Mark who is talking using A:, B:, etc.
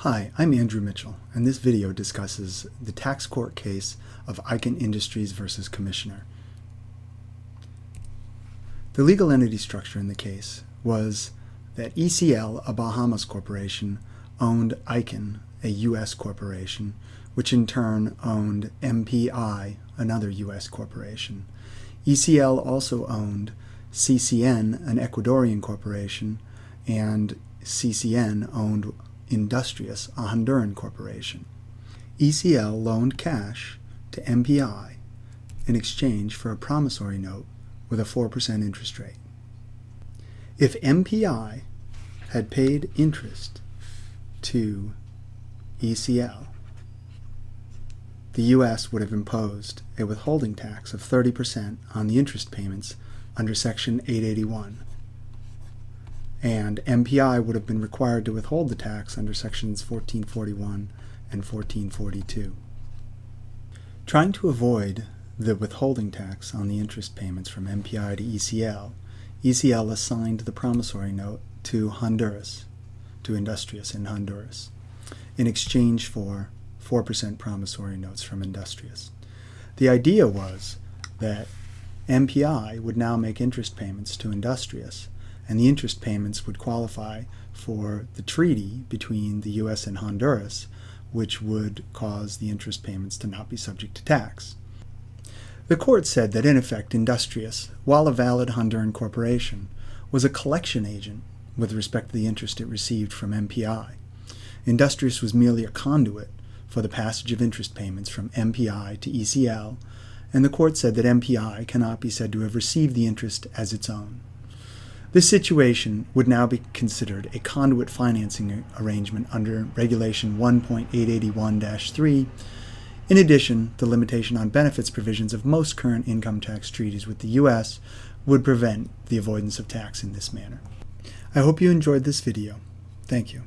A: Hi, I'm Andrew Mitchell, and this video discusses the tax court case of Aiken Industries versus Commissioner. The legal entity structure in the case was that ECL, a Bahamas corporation, owned Aiken, a U.S. corporation, which in turn owned MPI, another U.S. corporation. ECL also owned CCN, an Ecuadorian corporation, and CCN owned Industrious, a Honduran corporation. ECL loaned cash to MPI in exchange for a promissory note with a 4% interest rate. If MPI had paid interest to ECL, the U.S. would have imposed a withholding tax of 30% on the interest payments under Section 881. And MPI would have been required to withhold the tax under Sections 1441 and 1442. Trying to avoid the withholding tax on the interest payments from MPI to ECL, ECL assigned the promissory note to Honduras, to Industrious in Honduras, in exchange for 4% promissory notes from Industrious. The idea was that MPI would now make interest payments to Industrious, and the interest payments would qualify for the treaty between the U.S. and Honduras, which would cause the interest payments to not be subject to tax. The court said that, in effect, Industrious, while a valid Honduran corporation, was a collection agent with respect to the interest it received from MPI. Industrious was merely a conduit for the passage of interest payments from MPI to ECL, and the court said that MPI cannot be said to have received the interest as its own. This situation would now be considered a conduit financing arrangement under Regulation 1.881-3. In addition, the limitation on benefits provisions of most current income tax treaties with the U.S. would prevent the avoidance of tax in this manner. I hope you enjoyed this video. Thank you.